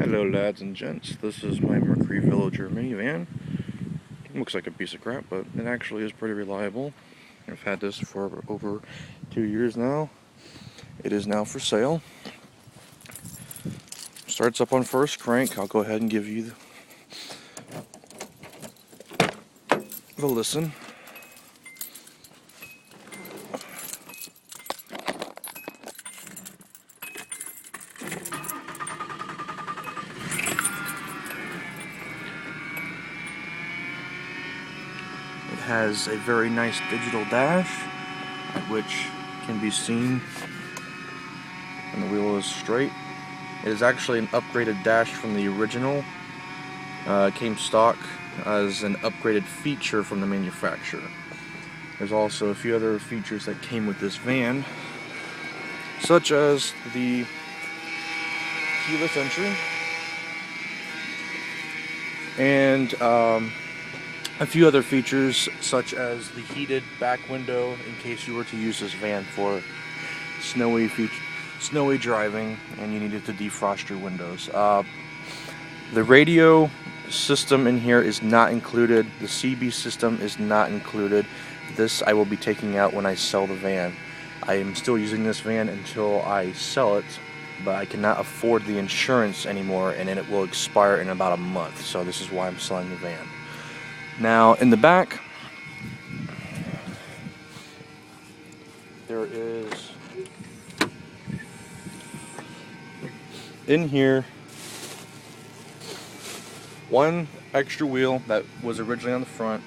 Hello lads and gents, this is my Mercury Villager minivan. Looks like a piece of crap, but it actually is pretty reliable. I've had this for over 2 years now. It is now for sale. Starts up on first crank. I'll go ahead and give you the listen. It has a very nice digital dash, which can be seen when the wheel is straight. It is actually an upgraded dash from the original. It came stock as an upgraded feature from the manufacturer. There's also a few other features that came with this van, such as the keyless entry and a few other features such as the heated back window in case you were to use this van for snowy driving and you needed to defrost your windows. The radio system in here is not included. The CB system is not included. This I will be taking out when I sell the van. I am still using this van until I sell it, but I cannot afford the insurance anymore, and then it will expire in about a month. So this is why I'm selling the van. Now in the back, there is in here one extra wheel that was originally on the front,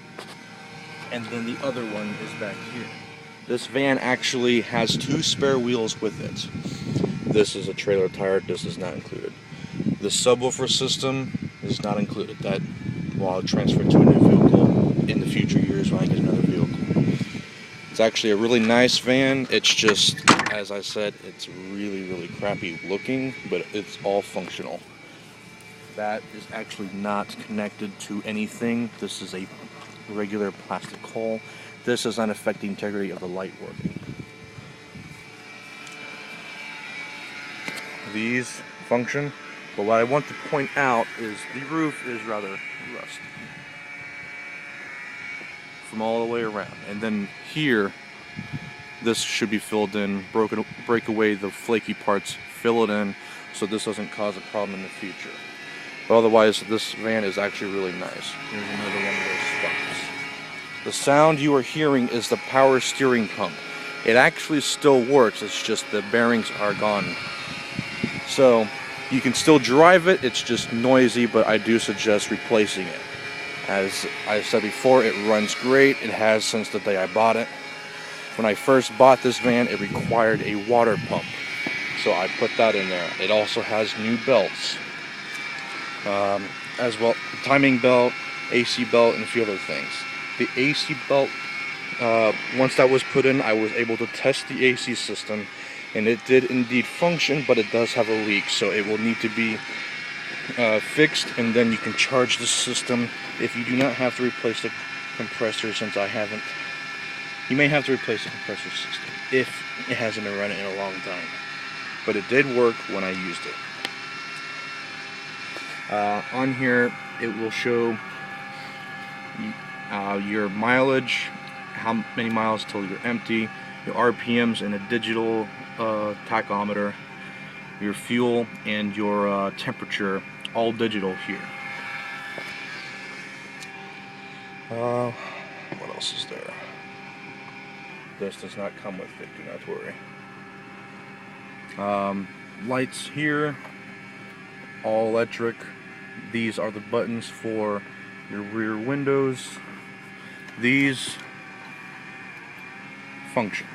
and then the other one is back here. This van actually has 2 spare wheels with it. This is a trailer tire. This is not included. The subwoofer system is not included. That will transfer to a new vehicle in the future years when I get another vehicle. It's actually a really nice van. It's just, as I said, it's really crappy looking, but it's all functional. That is actually not connected to anything. This is a regular plastic hull. This does not affect the integrity of the light working. These function, but what I want to point out is the roof is rather rusty from all the way around. And then here, this should be filled in, break away the flaky parts, fill it in, so this doesn't cause a problem in the future. But otherwise, this van is actually really nice. Here's another one of those spots. The sound you are hearing is the power steering pump. It actually still works, it's just the bearings are gone. So you can still drive it, it's just noisy, but I do suggest replacing it. As I said before, it runs great. It has since the day I bought it. When I first bought this van, it required a water pump, so I put that in there. It also has new belts, as well, timing belt, AC belt, and a few other things. The AC belt, once that was put in, I was able to test the AC system, and it did indeed function, but it does have a leak, so it will need to be fixed, and then you can charge the system. If you do not have to replace the compressor, since I haven't, you may have to replace the compressor system if it hasn't been running in a long time. But it did work when I used it. On here, it will show your mileage, how many miles till you're empty, your RPMs and a digital tachometer, your fuel and your temperature, all digital here. What else is there? This does not come with it, do not worry. Lights here, all electric. These are the buttons for your rear windows. These function.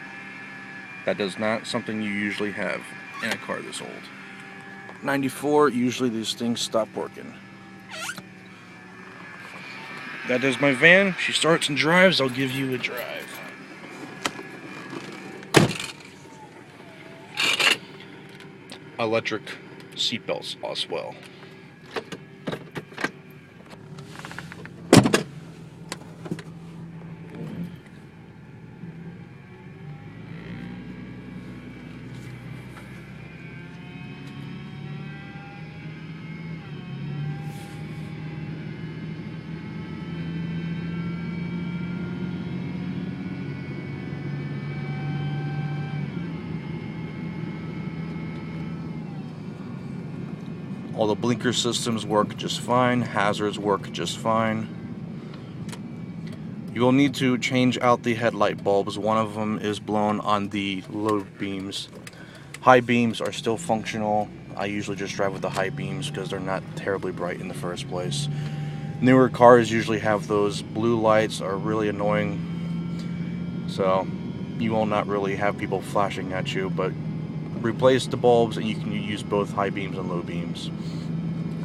That is not something you usually have in a car this old. 94, usually these things stop working. That is my van. She starts and drives. I'll give you a drive. Electric seatbelts as well. All the blinker systems work just fine, hazards work just fine. You will need to change out the headlight bulbs. One of them is blown on the low beams. High beams are still functional. I usually just drive with the high beams because they're not terribly bright in the first place. Newer cars usually have those blue lights, are really annoying, so you will not really have people flashing at you, but replace the bulbs and you can use both high beams and low beams.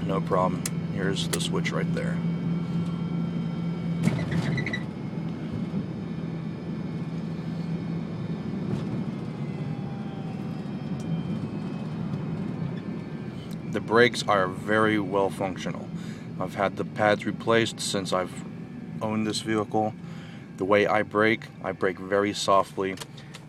No problem. Here's the switch right there. The brakes are very well functional. I've had the pads replaced since I've owned this vehicle. The way I brake very softly,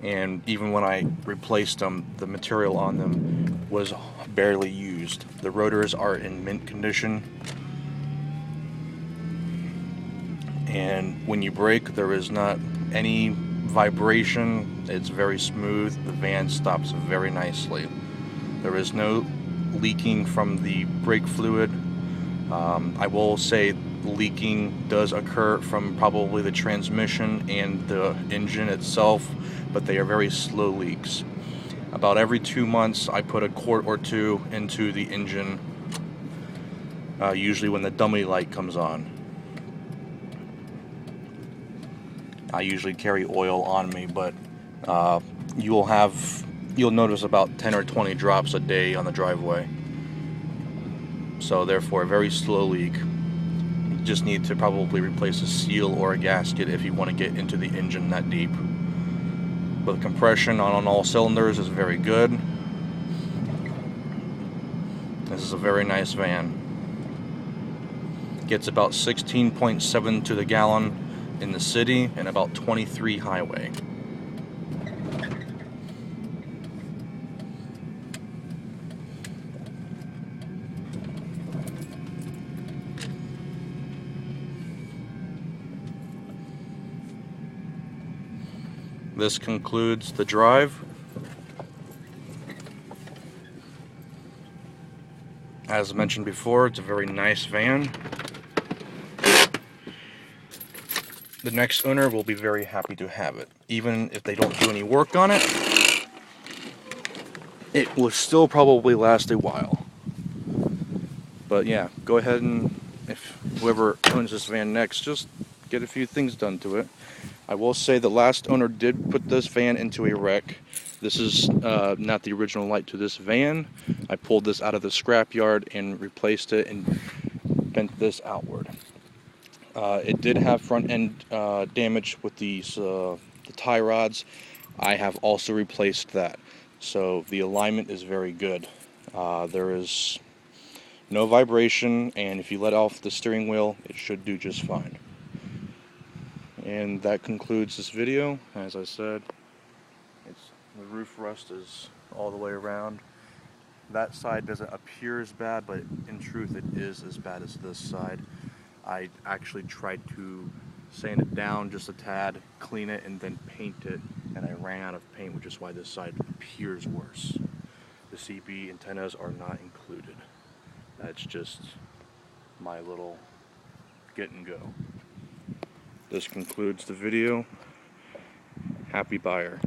and even when I replaced them, the material on them was barely used. The rotors are in mint condition, and when you brake there is not any vibration. It's very smooth. The van stops very nicely. There is no leaking from the brake fluid. I will say leaking does occur from probably the transmission and the engine itself, but they are very slow leaks. About every 2 months I put a quart or two into the engine, usually when the dummy light comes on. I usually carry oil on me, but you'll notice about 10 or 20 drops a day on the driveway. So therefore, a very slow leak. You just need to probably replace a seal or a gasket if you want to get into the engine that deep. But the compression on all cylinders is very good. This is a very nice van. Gets about 16.7 to the gallon in the city and about 23 highway. This concludes the drive. As mentioned before, it's a very nice van. The next owner will be very happy to have it. Even if they don't do any work on it, it will still probably last a while. But yeah, go ahead and, if whoever owns this van next, just get a few things done to it. I will say the last owner did put this van into a wreck. This is not the original light to this van. I pulled this out of the scrapyard and replaced it and bent this outward. It did have front end damage with these the tie rods. I have also replaced that. So the alignment is very good. There is no vibration, and if you let off the steering wheel, it should do just fine. And that concludes this video. As I said, the roof rust is all the way around. That side doesn't appear as bad, but in truth it is as bad as this side. I actually tried to sand it down just a tad, clean it, and then paint it, and I ran out of paint, which is why this side appears worse. The CB antennas are not included. That's just my little get and go. This concludes the video. Happy buyer.